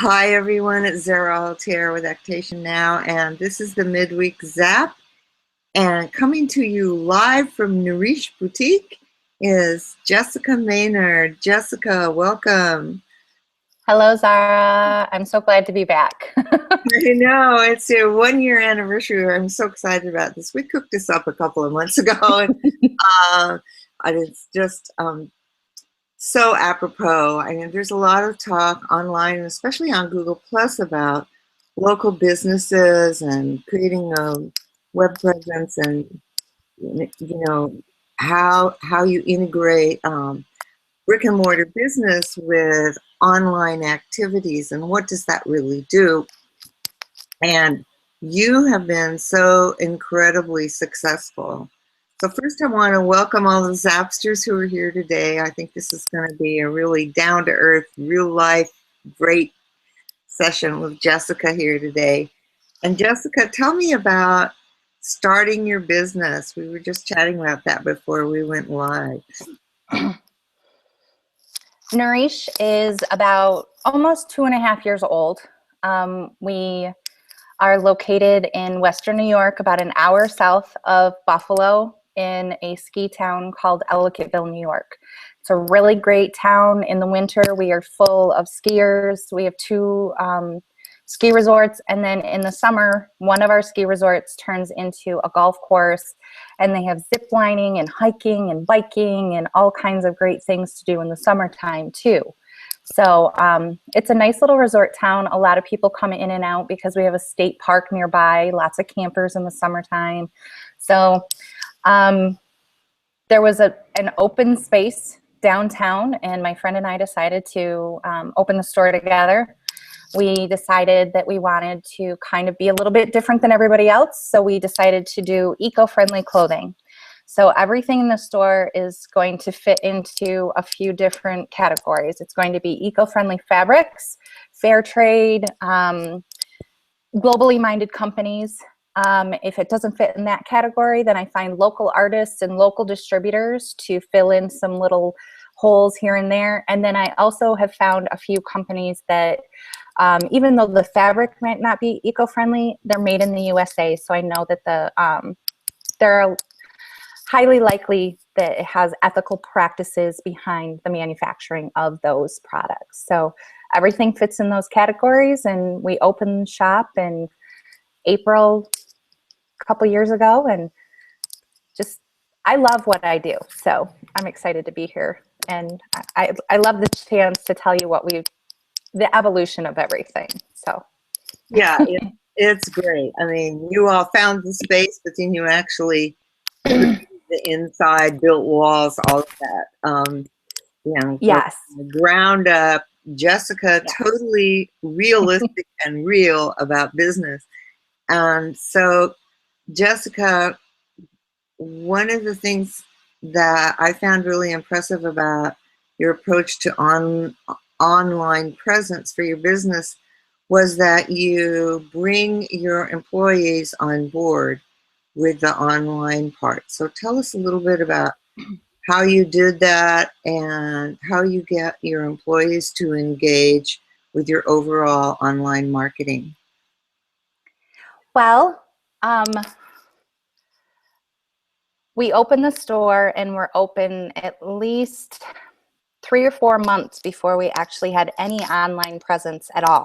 Hi everyone, it's Zara Altier with Actation Now, and this is the Midweek Zap. And coming to you live from NouricheBoutique is Jessica Maynard. Jessica, welcome. Hello, Zara. I'm so glad to be back. I know, it's your 1 year anniversary. I'm so excited about this. We cooked this up a couple of months ago, and it's just so apropos. I mean, there's a lot of talk online, especially on Google Plus, about local businesses and creating a web presence, and how you integrate brick and mortar business with online activities, and what does that really do? And you have been so incredibly successful. So first I want to welcome all the Zapsters who are here today. I think this is going to be a really down-to-earth, real-life, great session with Jessica here today. And Jessica, tell me about starting your business. We were just chatting about that before we went live. Nouriche is about almost 2.5 years old. We are located in Western New York, about an hour south of Buffalo, in a ski town called Ellicottville, New York. It's a really great town. In the winter, we are full of skiers. We have 2 ski resorts, and then in the summer, one of our ski resorts turns into a golf course, and they have zip lining and hiking and biking and all kinds of great things to do in the summertime too. So it's a nice little resort town. A lot of people come in and out because we have a state park nearby, lots of campers in the summertime. So there was an open space downtown, and my friend and I decided to open the store together. We decided that we wanted to kind of be a little bit different than everybody else, so we decided to do eco-friendly clothing. So everything in the store is going to fit into a few different categories. It's going to be eco-friendly fabrics, fair trade, globally minded companies. If it doesn't fit in that category, then I find local artists and local distributors to fill in some little holes here and there. And then I also have found a few companies that, even though the fabric might not be eco-friendly, they're made in the USA. So I know that they're highly likely that it has ethical practices behind the manufacturing of those products. So everything fits in those categories, and we opened shop in April a couple years ago, and just, I love what I do. So I'm excited to be here, and I love the chance to tell you the evolution of everything. So Yeah, it's great. I mean, you all found the space, but then you actually the inside, built walls, all of that. Yes. Ground up. Jessica, Yes. Totally realistic and real about business. So, Jessica, one of the things that I found really impressive about your approach to online presence for your business was that you bring your employees on board with the online part. So tell us a little bit about how you did that and how you get your employees to engage with your overall online marketing. Well, we opened the store, and we're open at least 3 or 4 months before we actually had any online presence at all.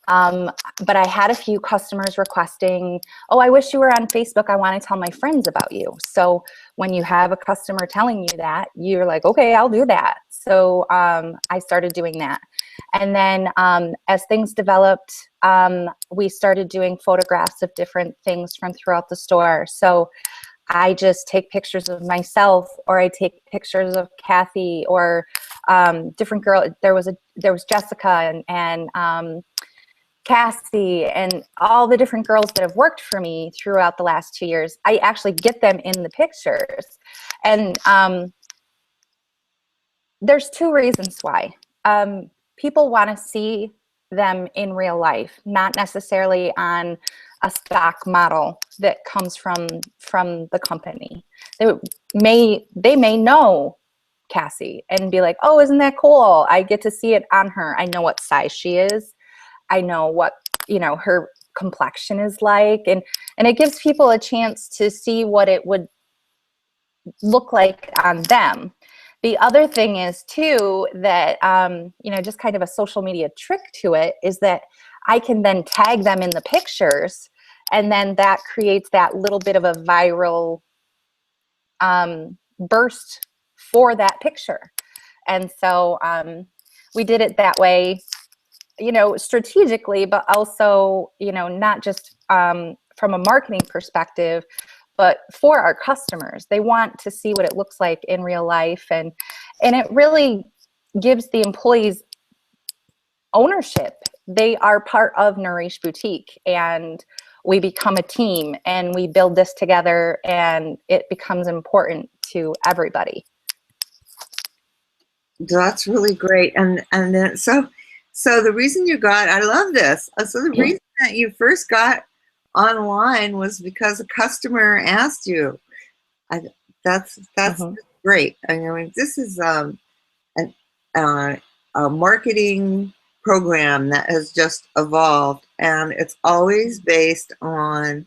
But I had a few customers requesting, oh, I wish you were on Facebook. I want to tell my friends about you. So when you have a customer telling you that, you're like, okay, I'll do that. So I started doing that. And then as things developed, we started doing photographs of different things from throughout the store. So I just take pictures of myself, or I take pictures of Kathy, or different girl. There was Jessica and Cassie, and all the different girls that have worked for me throughout the last 2 years. I actually get them in the pictures. And there's 2 reasons why. People want to see them in real life, not necessarily on a stock model that comes from the company. They may know Cassie and be like, oh, isn't that cool? I get to see it on her. I know what size she is. I know what, her complexion is like, and it gives people a chance to see what it would look like on them. The other thing is too that, just kind of a social media trick to it is that I can then tag them in the pictures, and then that creates that little bit of a viral burst for that picture. And so we did it that way, strategically, but also, not just from a marketing perspective, but for our customers. They want to see what it looks like in real life. And it really gives the employees ownership. They are part of NouricheBoutique, and we become a team, and we build this together, and it becomes important to everybody. That's really great. And then so the reason you got, I love this. So the reason that you first got online was because a customer asked you. That's great. I mean, this is a marketing program that has just evolved, and it's always based on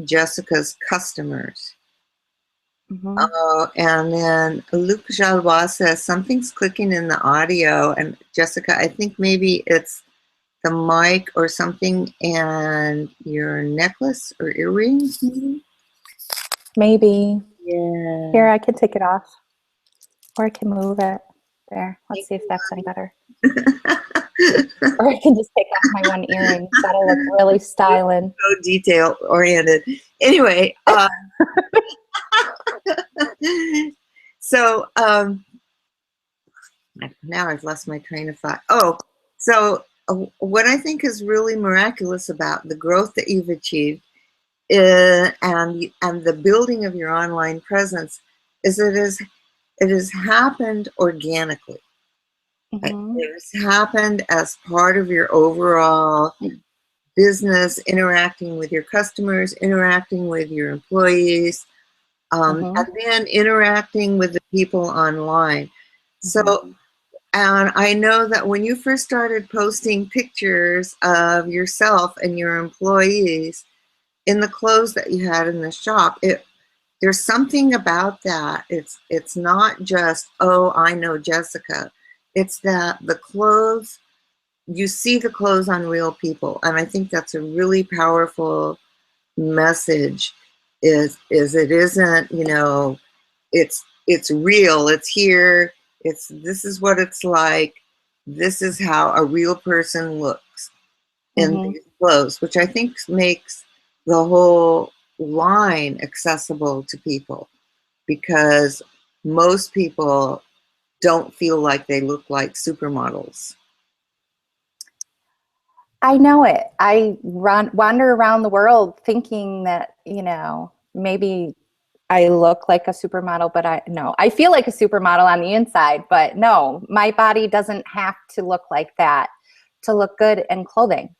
Jessica's customers. And then Luc Jalois says something's clicking in the audio, and Jessica, I think maybe it's the mic or something, and your necklace or earrings, Maybe. Yeah. Here, I can take it off, or I can move it. There. Let's see if that's any better. Or I can just take off my one earring. That'll look really styling. So detail oriented. Anyway, so now I've lost my train of thought. Oh, so what I think is really miraculous about the growth that you've achieved and the building of your online presence is it has happened organically. It has happened as part of your overall business, interacting with your customers, interacting with your employees, and then interacting with the people online. So, and I know that when you first started posting pictures of yourself and your employees in the clothes that you had in the shop, there's something about that. It's not just, oh, I know Jessica. It's that the clothes, you see the clothes on real people. And I think that's a really powerful message is it isn't, it's real, it's here, this is what it's like, this is how a real person looks in these clothes, which I think makes the whole line accessible to people, because most people don't feel like they look like supermodels. I know it. I wander around the world thinking that, maybe I look like a supermodel, but I feel like a supermodel on the inside, but no, my body doesn't have to look like that to look good in clothing.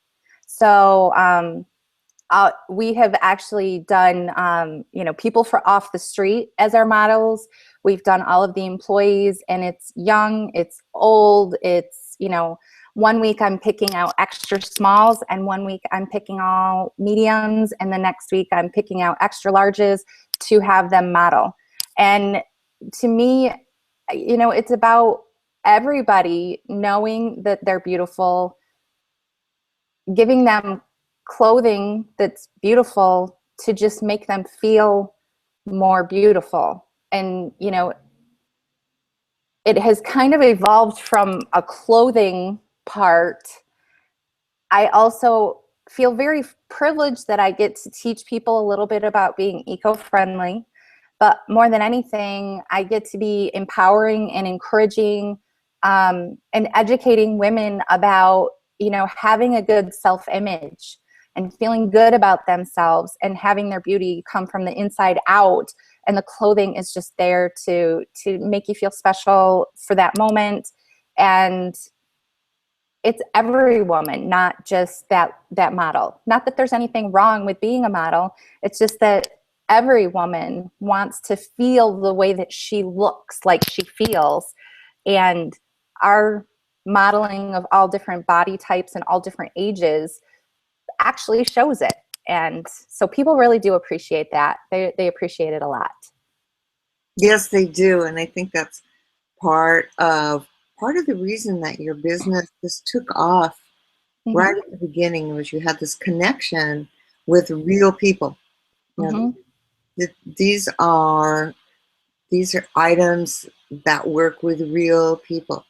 So we have actually done, people off the street as our models. We've done all of the employees, and it's young, it's old, it's, 1 week I'm picking out extra smalls, and 1 week I'm picking all mediums, and the next week I'm picking out extra larges to have them model. And to me, it's about everybody knowing that they're beautiful, giving them clothing that's beautiful to just make them feel more beautiful. And, it has kind of evolved from a clothing part. I also feel very privileged that I get to teach people a little bit about being eco-friendly, but more than anything, I get to be empowering and encouraging and educating women about, having a good self-image and feeling good about themselves and having their beauty come from the inside out. And the clothing is just there to make you feel special for that moment. And it's every woman, not just that model. Not that there's anything wrong with being a model. It's just that every woman wants to feel the way that she looks like she feels. And our modeling of all different body types and all different ages actually shows it. And so people really do appreciate that. They appreciate it a lot. Yes, they do. And I think that's part of the reason that your business just took off right at the beginning, was you had this connection with real people. You know, these are items that work with real people.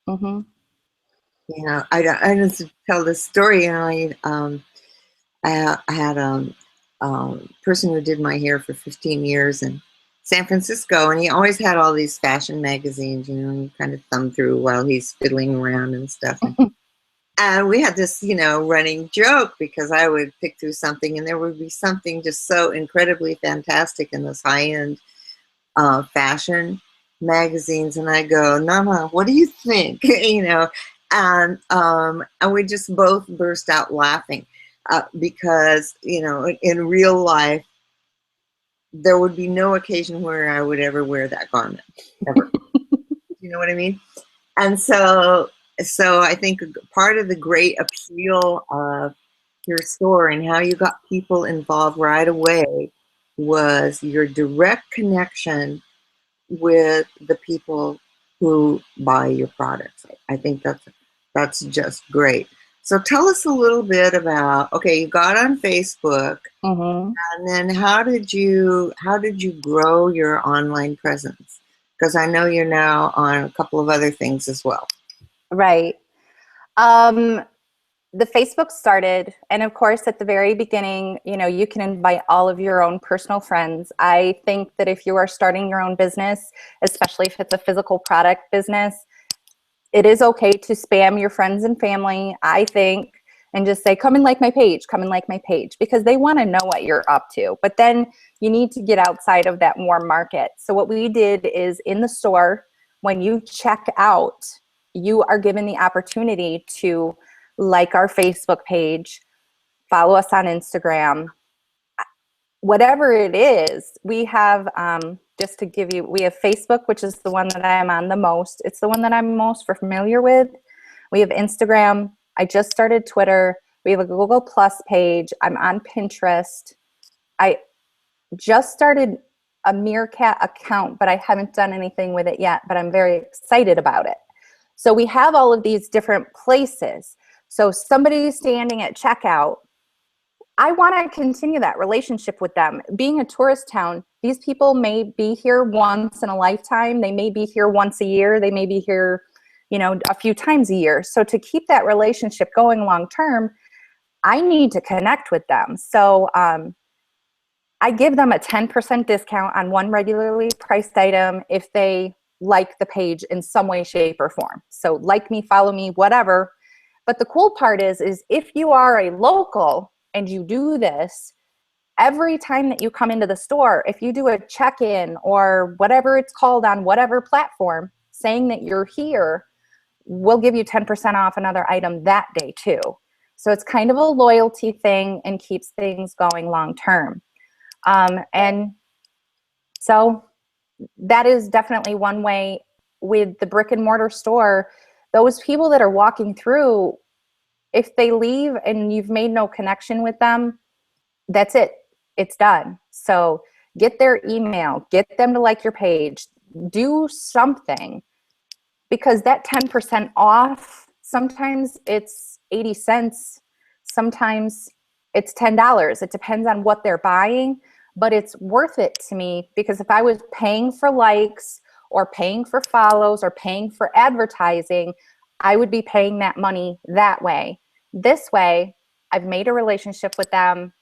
You know, I just tell this story. You know, I had person who did my hair for 15 years in San Francisco, and he always had all these fashion magazines, you know, and you kind of thumb through while he's fiddling around and stuff. And we had this, you know, running joke, because I would pick through something and there would be something just so incredibly fantastic in this high-end fashion magazines, and I go, Nana, what do you think? You know, and we just both burst out laughing. Because, you know, in real life, there would be no occasion where I would ever wear that garment, ever. You know what I mean? And so I think part of the great appeal of your store and how you got people involved right away was your direct connection with the people who buy your products. I think that's just great. So tell us a little bit about, okay, you got on Facebook, and then how did you grow your online presence? Because I know you're now on a couple of other things as well. Right. The Facebook started, and of course, at the very beginning, you know, you can invite all of your own personal friends. I think that if you are starting your own business, especially if it's a physical product business, it is okay to spam your friends and family, I think, and just say, come and like my page, come and like my page, because they want to know what you're up to. But then you need to get outside of that warm market. So what we did is, in the store, when you check out, you are given the opportunity to like our Facebook page, follow us on Instagram, whatever it is. We have, just to give you, we have Facebook, which is the one that I'm on the most. It's the one that I'm most familiar with. We have Instagram. I just started Twitter. We have a Google Plus page. I'm on Pinterest. I just started a Meerkat account, but I haven't done anything with it yet, but I'm very excited about it. So we have all of these different places. So somebody standing at checkout, I want to continue that relationship with them. Being a tourist town, these people may be here once in a lifetime. They may be here once a year. They may be here, you know, a few times a year. So to keep that relationship going long term, I need to connect with them. So I give them a 10% discount on one regularly priced item if they like the page in some way, shape, or form. So like me, follow me, whatever. But the cool part is if you are a local and you do this, every time that you come into the store, if you do a check-in or whatever it's called on whatever platform, saying that you're here, we'll give you 10% off another item that day too. So it's kind of a loyalty thing and keeps things going long term. And so that is definitely one way. With the brick and mortar store, those people that are walking through, if they leave and you've made no connection with them, that's it. It's done. So get their email, get them to like your page, do something, because that 10% off, sometimes it's 80 cents, sometimes it's $10. It depends on what they're buying, but it's worth it to me, because if I was paying for likes or paying for follows or paying for advertising, I would be paying that money that way. This way, I've made a relationship with them.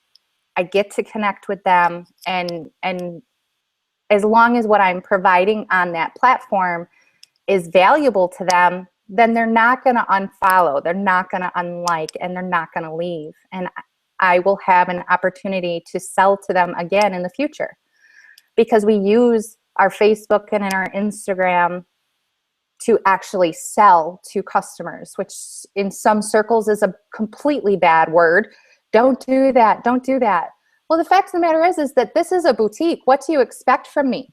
I get to connect with them, and as long as what I'm providing on that platform is valuable to them, then they're not going to unfollow, they're not going to unlike, and they're not going to leave. And I will have an opportunity to sell to them again in the future, because we use our Facebook and our Instagram to actually sell to customers, which in some circles is a completely bad word. Don't do that. Don't do that. Well, the fact of the matter is that this is a boutique. What do you expect from me?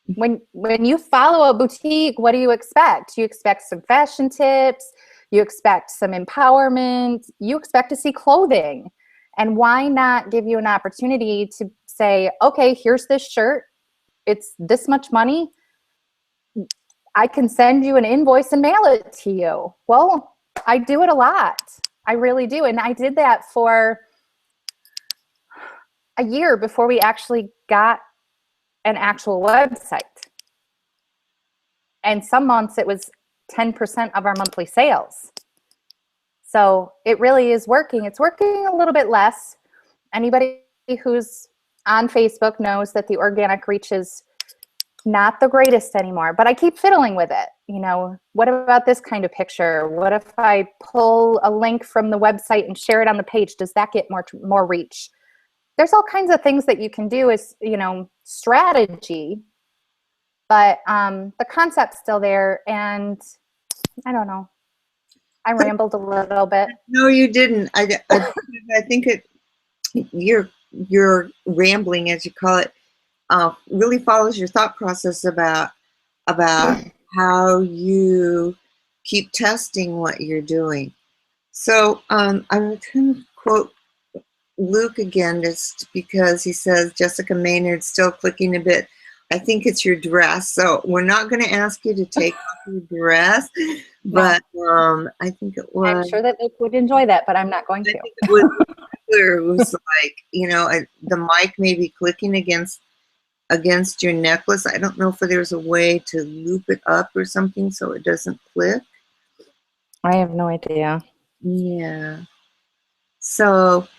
When you follow a boutique, what do you expect? You expect some fashion tips, you expect some empowerment, you expect to see clothing. And why not give you an opportunity to say, okay, here's this shirt, it's this much money, I can send you an invoice and mail it to you. Well, I do it a lot. I really do. And I did that for a year before we actually got an actual website. And some months it was 10% of our monthly sales. So it really is working. It's working a little bit less. Anybody who's on Facebook knows that the organic reach is not the greatest anymore, but I keep fiddling with it. You know, what about this kind of picture? What if I pull a link from the website and share it on the page? Does that get more reach? There's all kinds of things that you can do as, you know, strategy, but the concept's still there. And I don't know. I rambled a little bit. No, you didn't. I think your rambling, as you call it, really follows your thought process about how you keep testing what you're doing. So I'm going to quote Luke again, just because he says, Jessica Maynard's still clicking a bit. I think it's your dress. So we're not going to ask you to take off your dress, but I think it was. I'm sure that they would enjoy that, but I'm not going to. I think it was like, you know, the mic may be clicking against your necklace. I don't know if there's a way to loop it up or something so it doesn't click. I have no idea. Yeah. So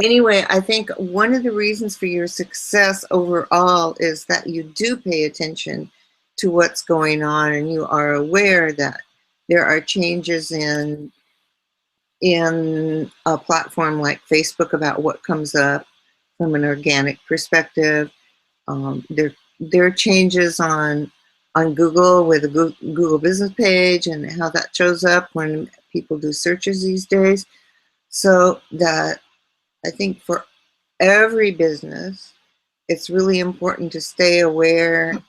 anyway, I think one of the reasons for your success overall is that you do pay attention to what's going on, and you are aware that there are changes in a platform like Facebook about what comes up from an organic perspective. There are changes on Google with a Google business page and how that shows up when people do searches these days. So that I think for every business, it's really important to stay aware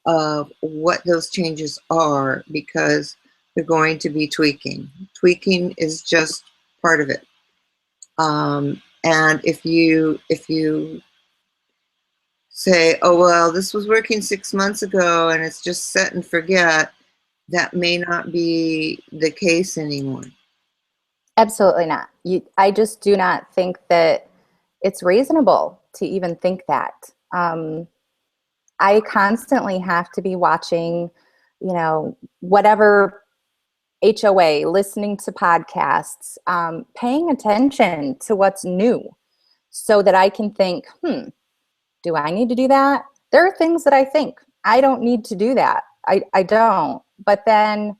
of what those changes are, because they're going to be tweaking. Tweaking is just part of it. And if you say, oh, well, this was working 6 months ago and it's just set and forget, that may not be the case anymore. Absolutely not. I just do not think that it's reasonable to even think that. I constantly have to be watching, you know, whatever HOA, listening to podcasts, paying attention to what's new so that I can think, do I need to do that? There are things that I think I don't need to do that. I don't. But then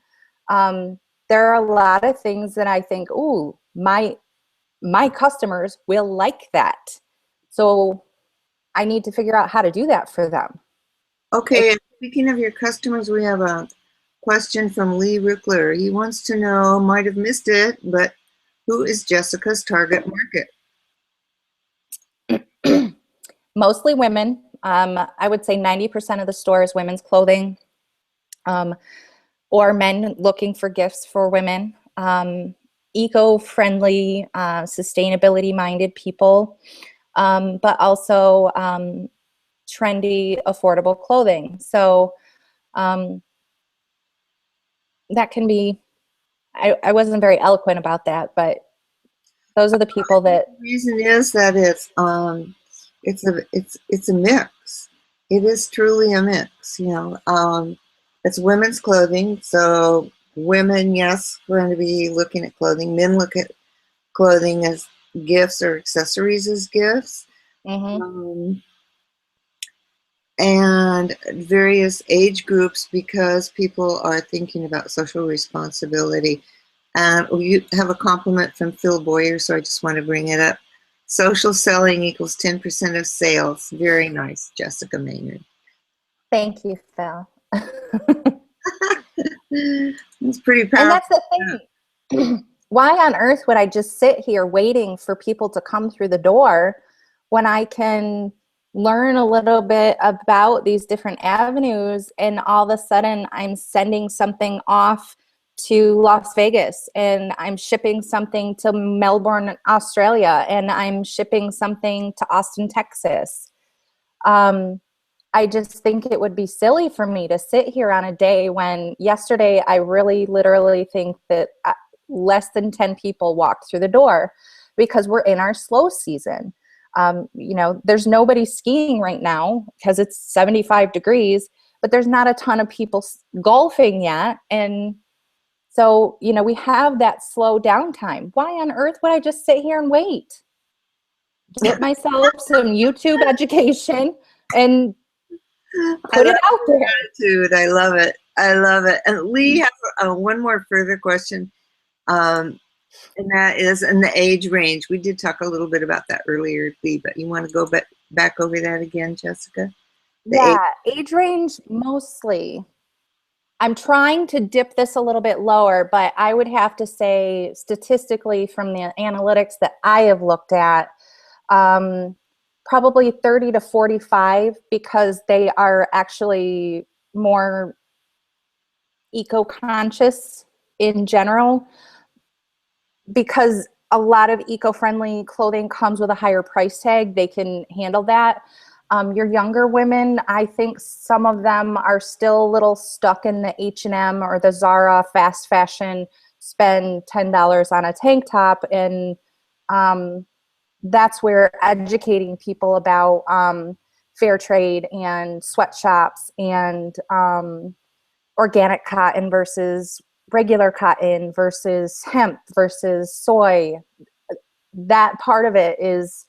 there are a lot of things that I think, ooh, my customers will like that. So I need to figure out how to do that for them. Okay, speaking of your customers, we have a question from Lee Rickler. He wants to know, might have missed it, but who is Jessica's target market? Mostly women. I would say 90% of the store is women's clothing, or men looking for gifts for women. Eco-friendly, sustainability-minded people, but also trendy, affordable clothing. So that can be, I wasn't very eloquent about that, but those are the people that. The reason is that it's a mix. It is truly a mix, you know. It's women's clothing, so women, yes, we're going to be looking at clothing. Men look at clothing as gifts or accessories as gifts. Mm-hmm. And various age groups, because people are thinking about social responsibility. And you have a compliment from Phil Boyer, so I just want to bring it up. Social selling equals 10% of sales. Very nice, Jessica Maynard. Thank you, Phil. It's pretty powerful. And that's the thing. Why on earth would I just sit here waiting for people to come through the door when I can learn a little bit about these different avenues, and all of a sudden I'm sending something off to Las Vegas, and I'm shipping something to Melbourne, Australia, and I'm shipping something to Austin, Texas. I just think it would be silly for me to sit here on a day when yesterday I really literally think that less than 10 people walked through the door, because we're in our slow season. There's nobody skiing right now because it's 75 degrees, but there's not a ton of people golfing yet. And so, we have that slow downtime. Why on earth would I just sit here and wait? Get myself some YouTube education and put it out there. Gratitude. I love it. I love it. And Lee has one more further question. And that is in the age range. We did talk a little bit about that earlier, Lee, but you want to go back over that again, Jessica? Age range mostly. I'm trying to dip this a little bit lower, but I would have to say statistically from the analytics that I have looked at, probably 30 to 45, because they are actually more eco-conscious in general, because a lot of eco-friendly clothing comes with a higher price tag. They can handle that. Your younger women, I think some of them are still a little stuck in the H&M or the Zara fast fashion, spend $10 on a tank top. And that's where educating people about fair trade and sweatshops and organic cotton versus regular cotton versus hemp versus soy, that part of it is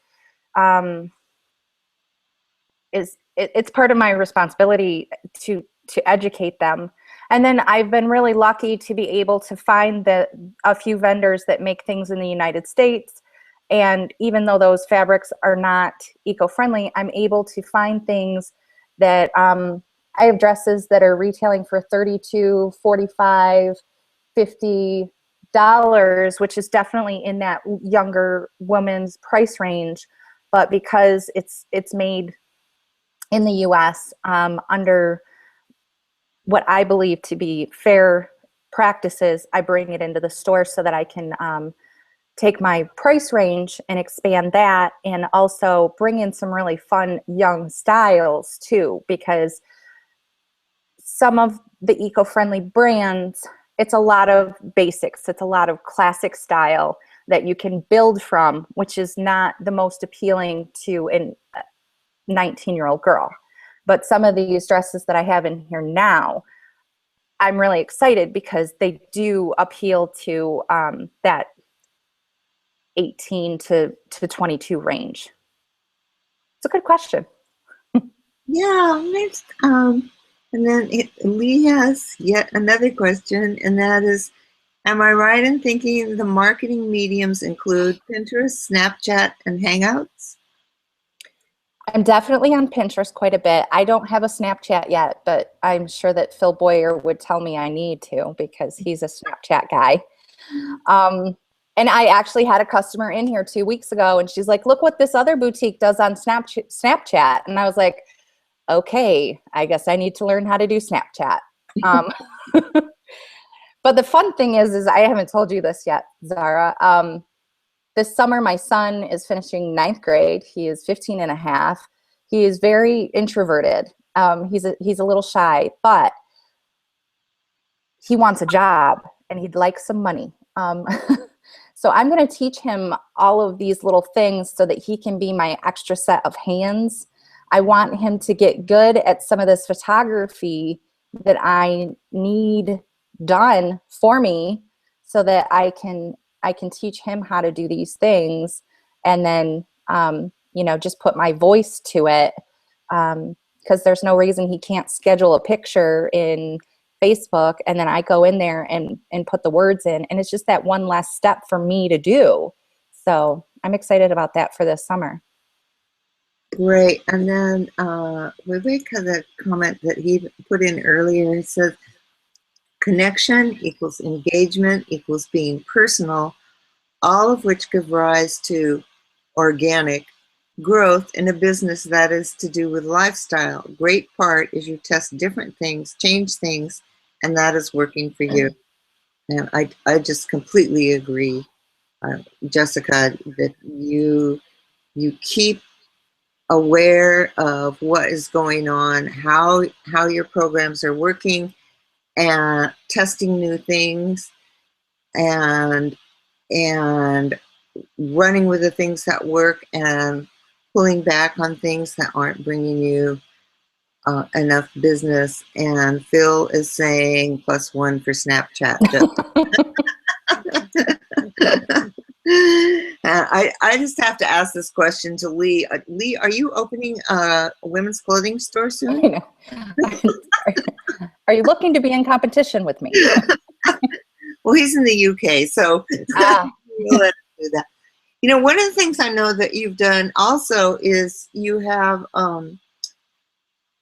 it's part of my responsibility to educate them. And then I've been really lucky to be able to find a few vendors that make things in the United States. And even though those fabrics are not eco-friendly, I'm able to find things that I have dresses that are retailing for $32, $45, $50, which is definitely in that younger woman's price range. But because it's made in the US under what I believe to be fair practices, I bring it into the store so that I can take my price range and expand that, and also bring in some really fun young styles too, because some of the eco-friendly brands, it's a lot of basics, it's a lot of classic style that you can build from, which is not the most appealing to a 19-year-old girl. But some of these dresses that I have in here now, I'm really excited because they do appeal to that 18 to 22 range. It's a good question. Yeah, next, and then Lee has yet another question, and that is, am I right in thinking the marketing mediums include Pinterest, Snapchat, and Hangouts? I'm definitely on Pinterest quite a bit. I don't have a Snapchat yet, but I'm sure that Phil Boyer would tell me I need to, because he's a Snapchat guy. And I actually had a customer in here 2 weeks ago, and she's like, look what this other boutique does on Snapchat. And I was like, okay, I guess I need to learn how to do Snapchat. But the fun thing is I haven't told you this yet, Zara. This summer, my son is finishing 9th grade. He is 15 and a half. He is very introverted. He's a little shy, but he wants a job and he'd like some money. So I'm going to teach him all of these little things so that he can be my extra set of hands. I want him to get good at some of this photography that I need done for me, so that I can teach him how to do these things, and then just put my voice to it, because there's no reason he can't schedule a picture in Facebook and then I go in there and put the words in, and it's just that one last step for me to do. So I'm excited about that for this summer. Great. And then Vivek has a comment that he put in earlier. He says, connection equals engagement equals being personal, all of which give rise to organic, growth in a business that is to do with lifestyle. Great part is you test different things, change things, and that is working for you. And I just completely agree, Jessica, that you keep aware of what is going on, how your programs are working, and testing new things, and and running with the things that work, and pulling back on things that aren't bringing you enough business. And Phil is saying +1 for Snapchat. I just have to ask this question to Lee. Lee, are you opening a women's clothing store soon? Are you looking to be in competition with me? Well, he's in the UK, so we'll let him do that. You know, one of the things I know that you've done also is you have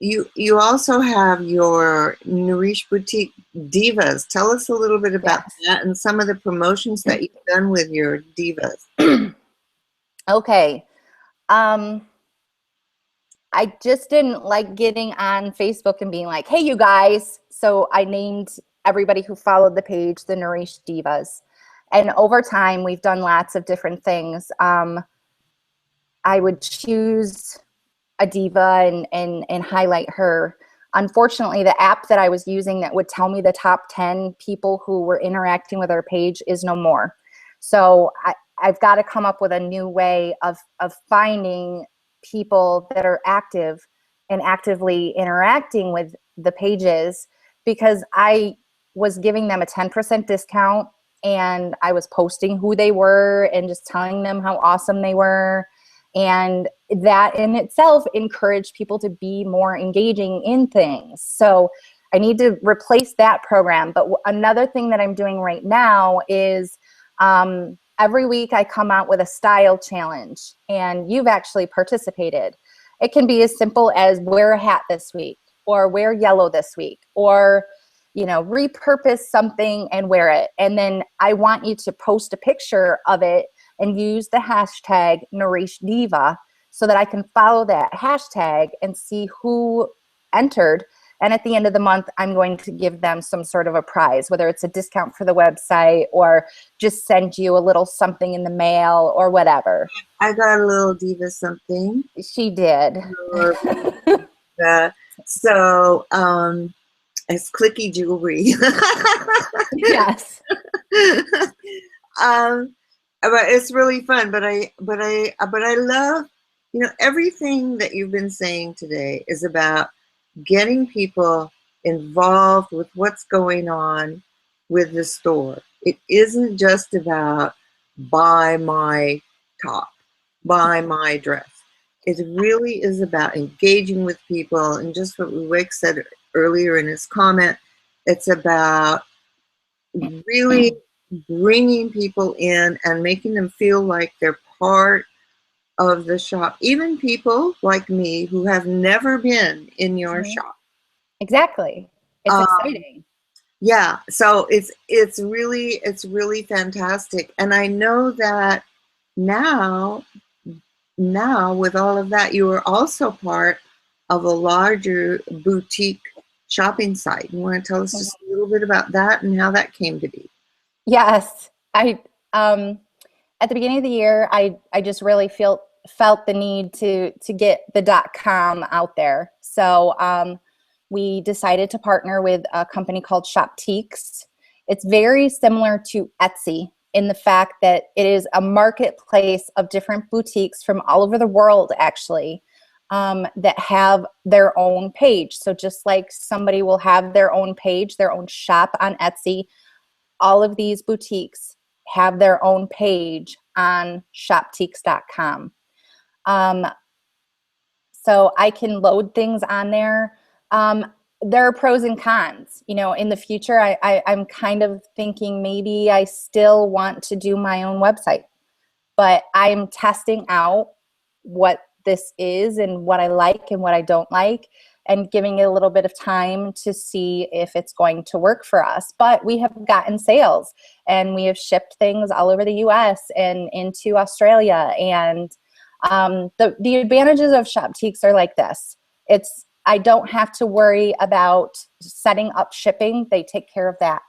you also have your NouricheBoutique Divas. Tell us a little bit about that and some of the promotions that you've done with your Divas. Okay. I just didn't like getting on Facebook and being like, hey, you guys. So I named everybody who followed the page the Nouriche Divas. And over time, we've done lots of different things. I would choose a diva and highlight her. Unfortunately, the app that I was using that would tell me the top 10 people who were interacting with our page is no more. So I've got to come up with a new way of finding people that are active and actively interacting with the pages, because I was giving them a 10% discount and I was posting who they were and just telling them how awesome they were. And that in itself encouraged people to be more engaging in things. So I need to replace that program. But another thing that I'm doing right now is every week I come out with a style challenge, and you've actually participated. It can be as simple as wear a hat this week, or wear yellow this week, or repurpose something and wear it. And then I want you to post a picture of it and use the hashtag Nouriche Diva so that I can follow that hashtag and see who entered. And at the end of the month, I'm going to give them some sort of a prize, whether it's a discount for the website or just send you a little something in the mail or whatever. I got a little diva something. She did. So it's clicky jewelry. Yes. But it's really fun. But I love, everything that you've been saying today is about getting people involved with what's going on with the store. It isn't just about buy my top, buy my dress. It really is about engaging with people. And just what Wick said earlier in his comment, it's about really bringing people in and making them feel like they're part of the shop. Even people like me who have never been in your shop. Exactly. It's exciting. Yeah. So it's really fantastic. And I know that now with all of that, you are also part of a larger boutique shopping site. You want to tell us just a little bit about that and how that came to be? Yes. I at the beginning of the year, I just really felt the need to get the .com out there. So we decided to partner with a company called Shoptiques. It's very similar to Etsy in the fact that it is a marketplace of different boutiques from all over the world, actually, that have their own page. So just like somebody will have their own page, their own shop on Etsy, all of these boutiques have their own page on shoptiques.com. So I can load things on there. There are pros and cons. In the future, I'm kind of thinking maybe I still want to do my own website, but I'm testing out what this is and what I like and what I don't like, and giving it a little bit of time to see if it's going to work for us. But we have gotten sales, and we have shipped things all over the US and into Australia. And The advantages of Shoptiques are like this. I don't have to worry about setting up shipping. They take care of that.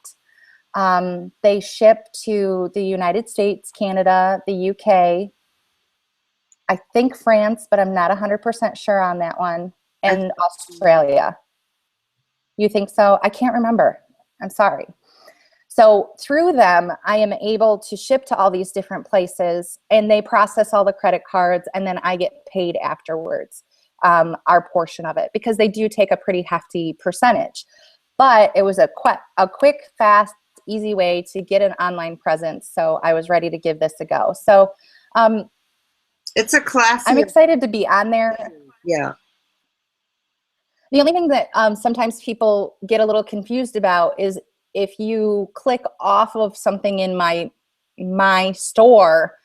They ship to the United States, Canada, the UK, I think France, but I'm not 100% sure on that one, and Australia. You think so? I can't remember. I'm sorry. So through them, I am able to ship to all these different places, and they process all the credit cards, and then I get paid afterwards, our portion of it, because they do take a pretty hefty percentage. But it was a quick, fast, easy way to get an online presence. So I was ready to give this a go. So it's a classic. I'm excited to be on there. Yeah. The only thing that sometimes people get a little confused about is if you click off of something in my store,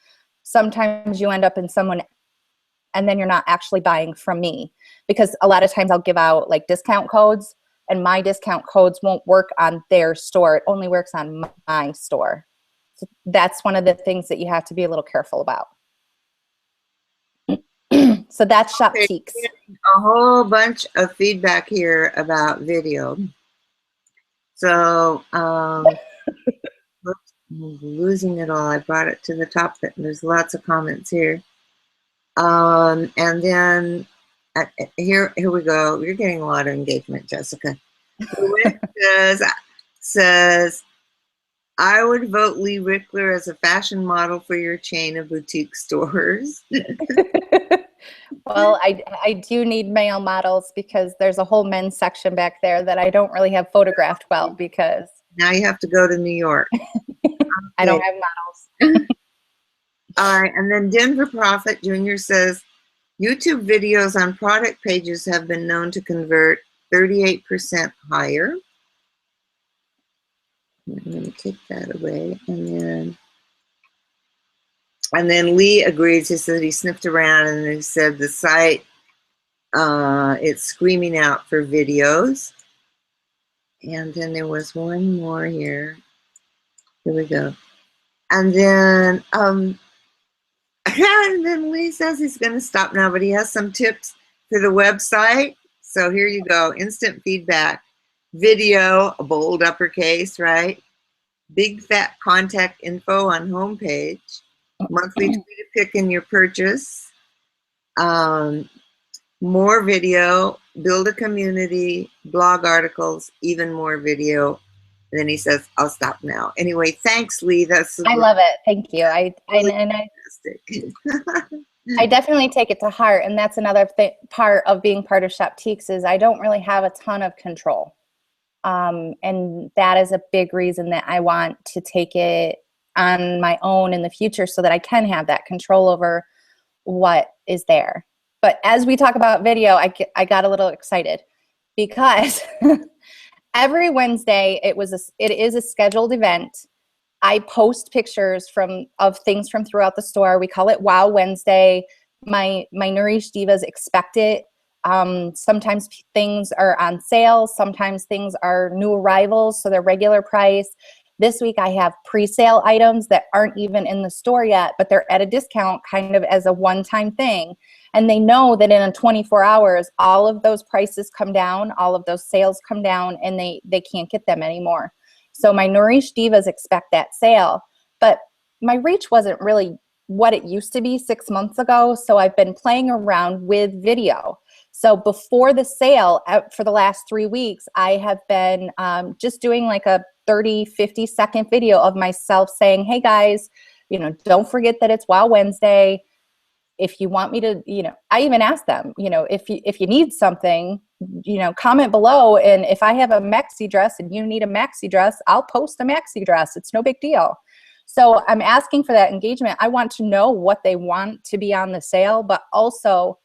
sometimes you end up in someone, and then you're not actually buying from me, because a lot of times I'll give out like discount codes, and my discount codes won't work on their store. It only works on my store. So that's one of the things that you have to be a little careful about. So that's Shoptiques. A whole bunch of feedback here about video. So, oops, I'm losing it all. I brought it to the top, but there's lots of comments here. And then here we go. You're getting a lot of engagement, Jessica. says, I would vote Lee Rickler as a fashion model for your chain of boutique stores. Well, I do need male models, because there's a whole men's section back there that I don't really have photographed well, because now you have to go to New York. I don't have models. All right, and then Denver Prophet Jr. says, YouTube videos on product pages have been known to convert 38% higher. I'm going to take that away. And then Lee agrees. He said he sniffed around and he said the site, it's screaming out for videos. And then there was one more here. Here we go. And then, and then Lee says he's going to stop now, but he has some tips for the website. So here you go. Instant feedback. Video, a bold uppercase, right? Big fat contact info on homepage. Monthly tweet a pic in your purchase. More video, build a community, blog articles, even more video. And then he says, I'll stop now. Anyway, thanks, Lee. I love it. Thank you. I definitely take it to heart. And that's another part of being part of Shoptiques is I don't really have a ton of control. And that is a big reason that I want to take it on my own in the future, so that I can have that control over what is there. But as we talk about video, I got a little excited, because every Wednesday it is a scheduled event. I post pictures of things from throughout the store. We call it Wow Wednesday. My Nouriche Divas expect it. Sometimes things are on sale. Sometimes things are new arrivals, so they're regular price. This week I have pre-sale items that aren't even in the store yet, but they're at a discount kind of as a one-time thing. And they know that in 24 hours, all of those prices come down, all of those sales come down, and they can't get them anymore. So my Nouriche Divas expect that sale. But my reach wasn't really what it used to be 6 months ago, so I've been playing around with video. So before the sale, for the last 3 weeks, I have been just doing like a 30, 50-second video of myself saying, hey guys, don't forget that it's Wow Wednesday. If you want me to, I even asked them, if you need something, comment below. And if I have a maxi dress and you need a maxi dress, I'll post a maxi dress. It's no big deal. So I'm asking for that engagement. I want to know what they want to be on the sale, but also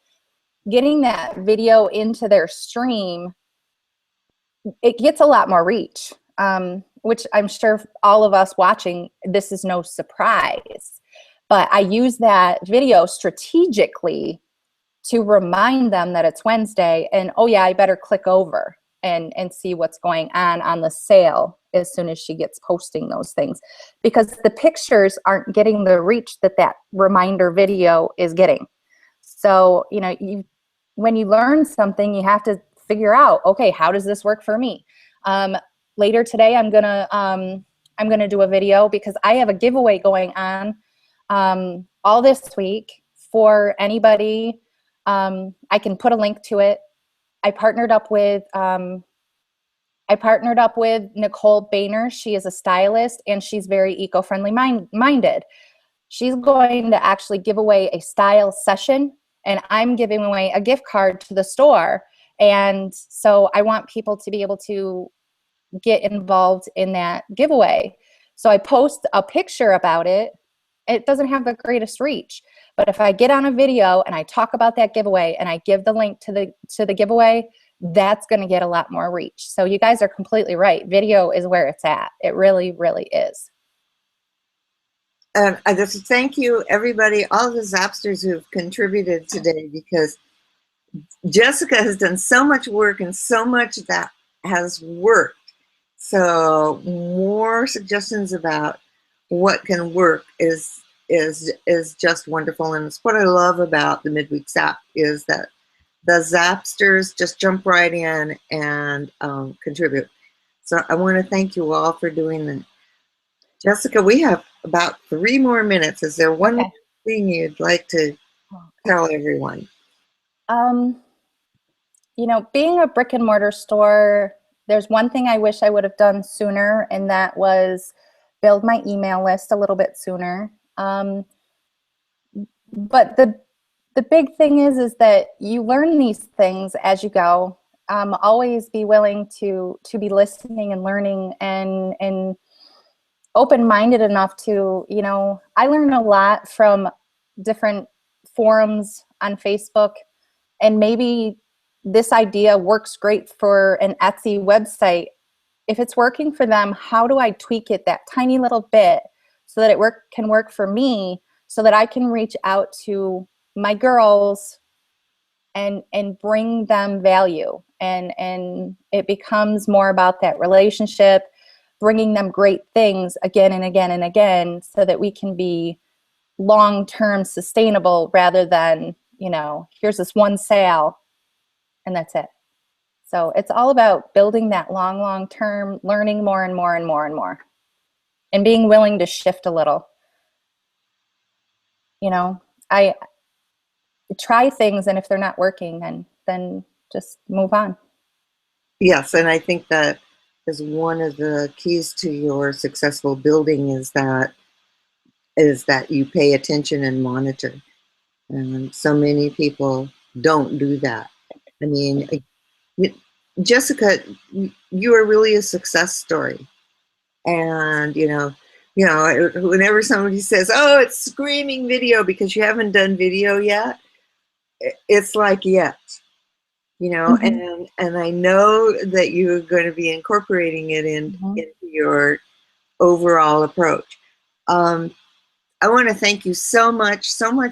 getting that video into their stream, it gets a lot more reach, which I'm sure all of us watching, this is no surprise. But I use that video strategically to remind them that it's Wednesday and, oh yeah, I better click over and see what's going on the sale as soon as she gets posting those things. Because the pictures aren't getting the reach that reminder video is getting. So, you know, when you learn something, you have to figure out, okay, how does this work for me? Later today, I'm gonna do a video because I have a giveaway going on all this week for anybody. I can put a link to it. I partnered up with Nicole Boehner. She is a stylist and she's very eco-friendly minded. She's going to actually give away a style session, and I'm giving away a gift card to the store. And so I want people to be able to get involved in that giveaway. So I post a picture about it. It doesn't have the greatest reach, but if I get on a video and I talk about that giveaway and I give the link to the giveaway, that's going to get a lot more reach. So you guys are completely right. Video is where it's at. It really, really is. I just thank you, everybody, all the Zapsters who have contributed today, because Jessica has done so much work and so much that has worked. So more suggestions about what can work is just wonderful. And it's what I love about the Midweek Zap is that the Zapsters just jump right in and contribute. So I want to thank you all for doing that. Jessica, we have about 3 more minutes. Is there one more thing you'd like to tell everyone? You know, being a brick and mortar store, there's one thing I wish I would have done sooner, and that was build my email list a little bit sooner. But the big thing is that you learn these things as you go. Always be willing to be listening and learning and open-minded enough to, you know, I learn a lot from different forums on Facebook, and maybe this idea works great for an Etsy website. If it's working for them, how do I tweak it that tiny little bit so that it can work for me, so that I can reach out to my girls and bring them value, and it becomes more about that relationship, bringing them great things again and again and again, so that we can be long-term sustainable rather than, you know, here's this one sale and that's it. So it's all about building that long term, learning more and more and more and more, and being willing to shift a little. You know, I try things, and if they're not working, then just move on. Yes, and I think that is one of the keys to your successful building is that you pay attention and monitor. And so many people don't do that. I mean, Jessica, you are really a success story. And, you know, whenever somebody says, oh, it's screaming video because you haven't done video yet, it's like, yet, you know, and I know that you're going to be incorporating it into your overall approach. I want to thank you so much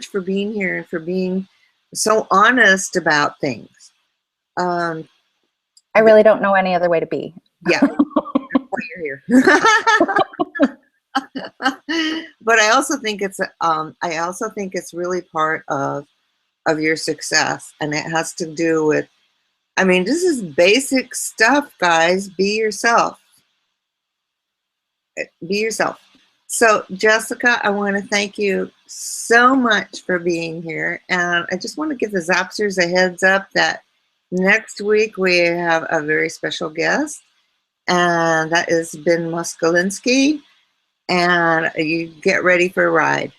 for being here and for being so honest about things. I really don't know any other way to be. Yeah, that's why you're here. But I also think it's really part of your success, and it has to do with, I mean, this is basic stuff, guys. Be yourself. Be yourself. So, Jessica, I want to thank you so much for being here. And I just want to give the Zapsters a heads up that next week we have a very special guest, and that is Ben Moskalinsky. And you get ready for a ride.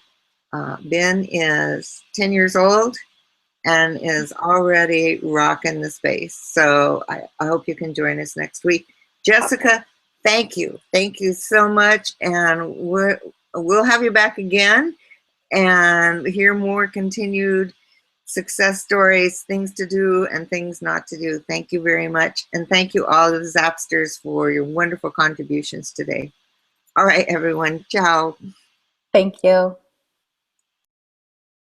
Ben is 10 years old and is already rocking the space. So I hope you can join us next week. Jessica, thank you. Thank you so much. And we'll have you back again and hear more continued success stories, things to do and things not to do. Thank you very much. And thank you all of the Zapsters for your wonderful contributions today. All right, everyone. Ciao. Thank you.